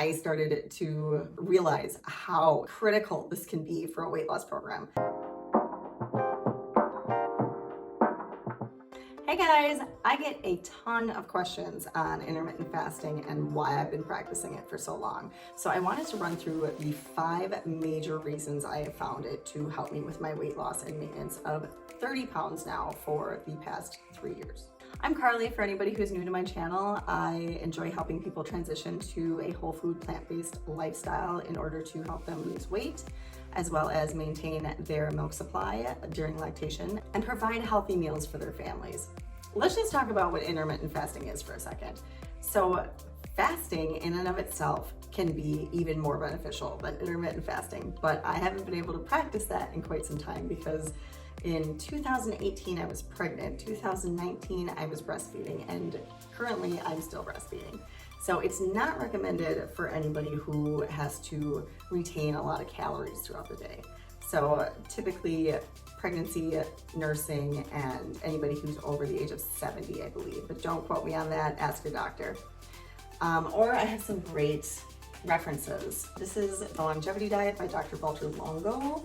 I started to realize how critical this can be for a weight loss program. Hey guys, I get a ton of questions on intermittent fasting and why I've been practicing it for so long. So I wanted to run through the 5 major reasons I have found it to help me with my weight loss and maintenance of 30 pounds now for the past 3 years. I'm Carly. For anybody who's new to my channel, I enjoy helping people transition to a whole food, plant-based lifestyle in order to help them lose weight, as well as maintain their milk supply during lactation and provide healthy meals for their families. Let's just talk about what intermittent fasting is for a second. So fasting in and of itself can be even more beneficial than intermittent fasting, but I haven't been able to practice that in quite some time because in 2018 I was pregnant, 2019 I was breastfeeding, and currently I'm still breastfeeding. So it's not recommended for anybody who has to retain a lot of calories throughout the day. So typically pregnancy, nursing, and anybody who's over the age of 70, I believe, but don't quote me on that, ask your doctor. Or I have some great references. This is The Longevity Diet by Dr. Walter Longo.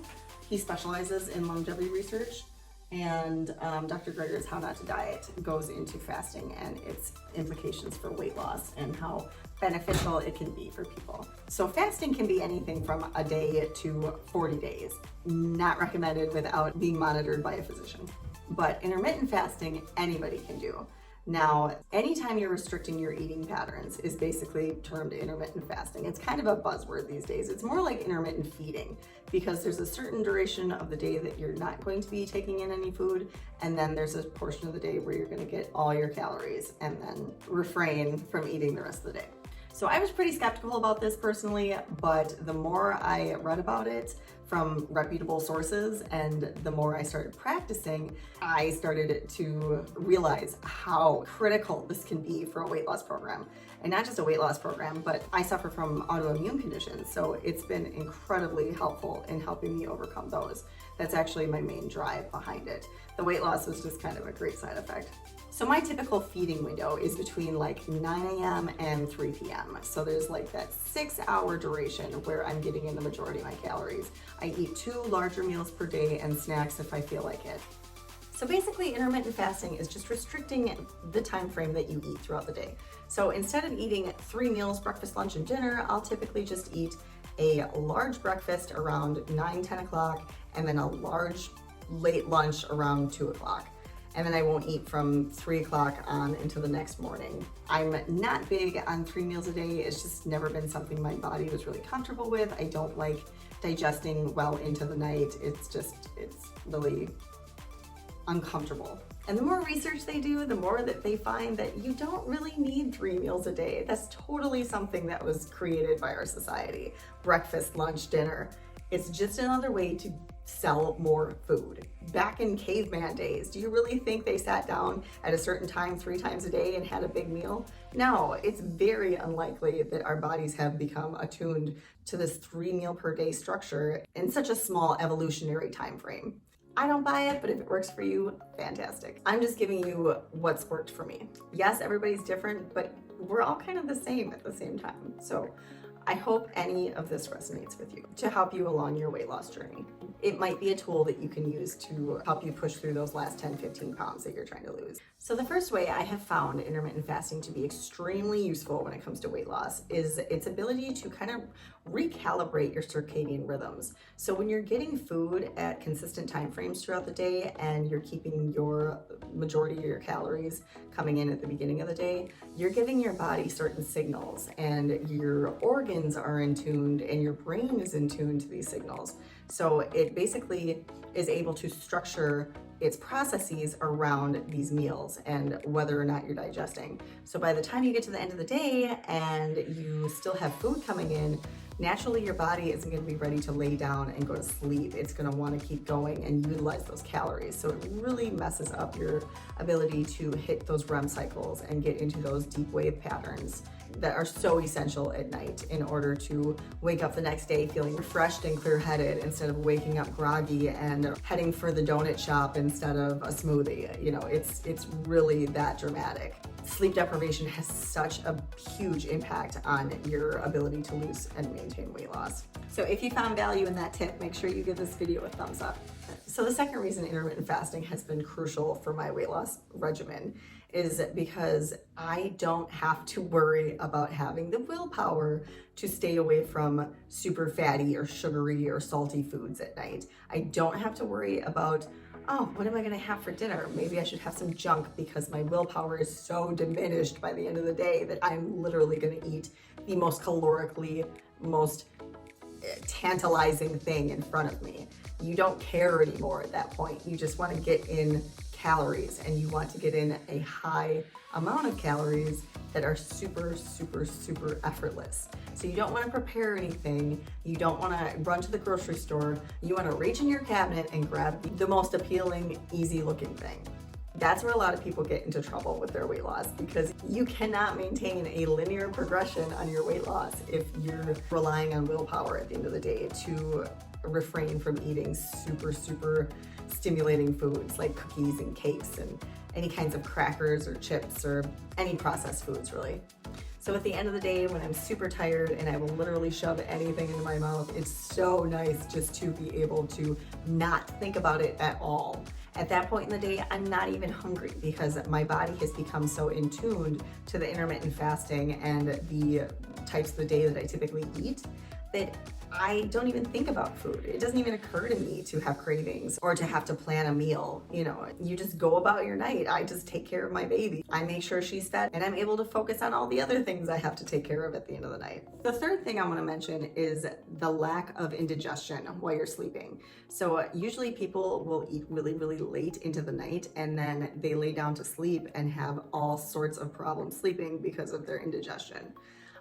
He specializes in longevity research, and Dr. Greger's How Not to Diet goes into fasting and its implications for weight loss and how beneficial it can be for people. So fasting can be anything from a day to 40 days. Not recommended without being monitored by a physician. But intermittent fasting, anybody can do. Now, anytime you're restricting your eating patterns is basically termed intermittent fasting. It's kind of a buzzword these days. It's more like intermittent feeding because there's a certain duration of the day that you're not going to be taking in any food, and then there's a portion of the day where you're going to get all your calories and then refrain from eating the rest of the day. So I was pretty skeptical about this personally, but the more I read about it from reputable sources and the more I started practicing, I started to realize how critical this can be for a weight loss program. And not just a weight loss program, but I suffer from autoimmune conditions, so it's been incredibly helpful in helping me overcome those. That's actually my main drive behind it. The weight loss is just kind of a great side effect. So my typical feeding window is between like 9 a.m. and 3 p.m. So there's like that 6-hour duration where I'm getting in the majority of my calories. I eat 2 larger meals per day and snacks if I feel like it. So basically intermittent fasting is just restricting the time frame that you eat throughout the day. So instead of eating 3 meals, breakfast, lunch, and dinner, I'll typically just eat a large breakfast around 9, 10 o'clock, and then a large late lunch around 2 o'clock. And then I won't eat from 3 o'clock on until the next morning. I'm not big on 3 meals a day. It's just never been something my body was really comfortable with. I don't like digesting well into the night. It's really uncomfortable. And the more research they do, the more that they find that you don't really need 3 meals a day. That's totally something that was created by our society. Breakfast, lunch, dinner. It's just another way to sell more food. Back in caveman days, do you really think they sat down at a certain time 3 times a day and had a big meal? No, it's very unlikely that our bodies have become attuned to this 3 meal per day structure in such a small evolutionary time frame. I don't buy it, but if it works for you, fantastic. I'm just giving you what's worked for me. Yes, everybody's different, but we're all kind of the same at the same time. So I hope any of this resonates with you to help you along your weight loss journey. It might be a tool that you can use to help you push through those last 10, 15 pounds that you're trying to lose. So the first way I have found intermittent fasting to be extremely useful when it comes to weight loss is its ability to kind of recalibrate your circadian rhythms. So when you're getting food at consistent time frames throughout the day and you're keeping your majority of your calories coming in at the beginning of the day, you're giving your body certain signals, and your organs are in tune and your brain is in tune to these signals. So it basically is able to structure its processes around these meals and whether or not you're digesting. So by the time you get to the end of the day and you still have food coming in, naturally your body isn't going to be ready to lay down and go to sleep. It's going to want to keep going and utilize those calories. So it really messes up your ability to hit those REM cycles and get into those deep wave patterns. that are so essential at night in order to wake up the next day feeling refreshed and clear-headed instead of waking up groggy and heading for the donut shop instead of a smoothie. You know, it's really that dramatic. Sleep deprivation has such a huge impact on your ability to lose and maintain weight loss. So if you found value in that tip, make sure you give this video a thumbs up. So the second reason intermittent fasting has been crucial for my weight loss regimen is because I don't have to worry about having the willpower to stay away from super fatty or sugary or salty foods at night. I don't have to worry about, oh, what am I gonna have for dinner? Maybe I should have some junk because my willpower is so diminished by the end of the day that I'm literally gonna eat the most calorically, most tantalizing thing in front of me. You don't care anymore at that point. You just want to get in calories, and you want to get in a high amount of calories that are super, super, super effortless. So you don't want to prepare anything. You don't want to run to the grocery store. You want to reach in your cabinet and grab the most appealing, easy looking thing. That's where a lot of people get into trouble with their weight loss, because you cannot maintain a linear progression on your weight loss if you're relying on willpower at the end of the day to refrain from eating super, super stimulating foods like cookies and cakes and any kinds of crackers or chips or any processed foods, really. So at the end of the day, when I'm super tired and I will literally shove anything into my mouth, it's so nice just to be able to not think about it at all. At that point in the day, I'm not even hungry because my body has become so in tuned to the intermittent fasting and the types of the day that I typically eat that I don't even think about food. It doesn't even occur to me to have cravings or to have to plan a meal. You know, you just go about your night. I just take care of my baby. I make sure she's fed, and I'm able to focus on all the other things I have to take care of at the end of the night. The third thing I want to mention is the lack of indigestion while you're sleeping. So usually people will eat really, really late into the night, and then they lay down to sleep and have all sorts of problems sleeping because of their indigestion.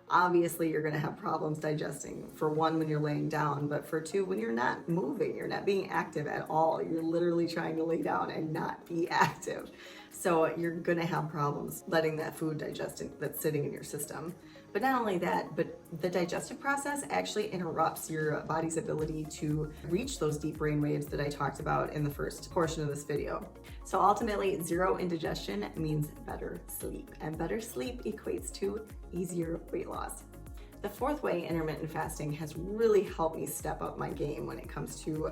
Obviously, you're going to have problems digesting, for one, when you're laying down, but for two, when you're not moving, you're not being active at all. You're literally trying to lay down and not be active. So you're going to have problems letting that food digest that's sitting in your system. But not only that, but the digestive process actually interrupts your body's ability to reach those deep brain waves that I talked about in the first portion of this video. So ultimately, zero indigestion means better sleep, and better sleep equates to easier weight loss. The fourth way intermittent fasting has really helped me step up my game when it comes to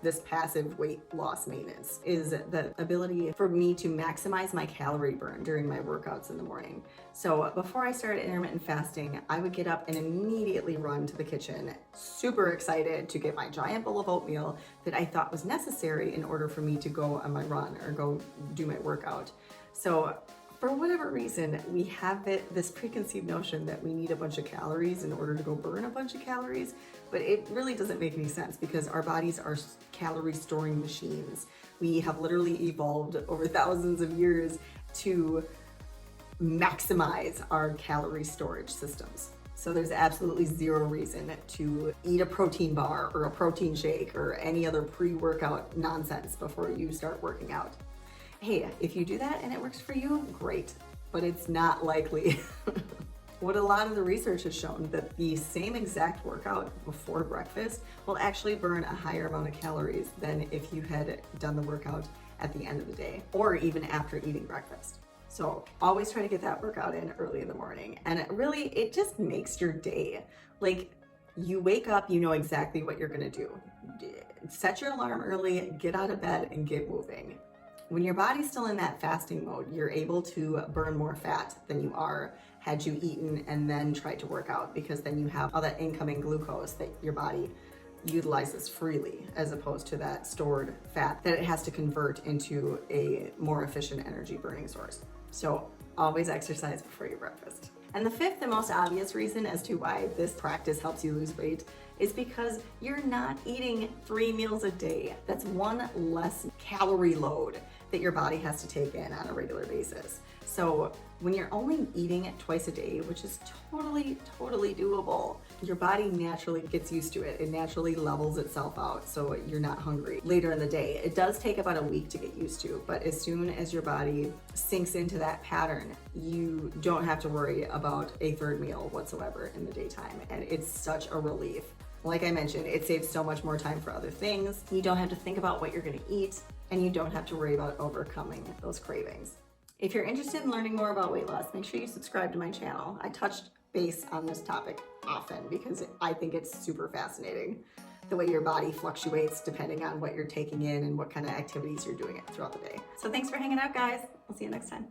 this passive weight loss maintenance is the ability for me to maximize my calorie burn during my workouts in the morning. So before I started intermittent fasting, I would get up and immediately run to the kitchen, super excited to get my giant bowl of oatmeal that I thought was necessary in order for me to go on my run or go do my workout. So for whatever reason, we have this preconceived notion that we need a bunch of calories in order to go burn a bunch of calories, but it really doesn't make any sense because our bodies are calorie storing machines. We have literally evolved over thousands of years to maximize our calorie storage systems. So there's absolutely zero reason to eat a protein bar or a protein shake or any other pre-workout nonsense before you start working out. Hey, if you do that and it works for you, great, but it's not likely. What a lot of the research has shown that the same exact workout before breakfast will actually burn a higher amount of calories than if you had done the workout at the end of the day or even after eating breakfast. So always try to get that workout in early in the morning. And it just makes your day. Like, you wake up, you know exactly what you're gonna do. Set your alarm early, get out of bed and get moving. When your body's still in that fasting mode, you're able to burn more fat than you are had you eaten and then tried to work out, because then you have all that incoming glucose that your body utilizes freely, as opposed to that stored fat that it has to convert into a more efficient energy burning source. So always exercise before your breakfast. And the fifth and most obvious reason as to why this practice helps you lose weight is because you're not eating 3 meals a day. That's one less calorie load that your body has to take in on a regular basis. So when you're only eating twice a day, which is totally doable, your body naturally gets used to it. It naturally levels itself out so you're not hungry later in the day. It does take about a week to get used to, but as soon as your body sinks into that pattern, you don't have to worry about a third meal whatsoever in the daytime, and it's such a relief. Like I mentioned, it saves so much more time for other things. You don't have to think about what you're gonna eat, and you don't have to worry about overcoming those cravings. If you're interested in learning more about weight loss, make sure you subscribe to my channel. I touched base on this topic often because I think it's super fascinating, the way your body fluctuates depending on what you're taking in and what kind of activities you're doing throughout the day. So thanks for hanging out, guys. I'll see you next time.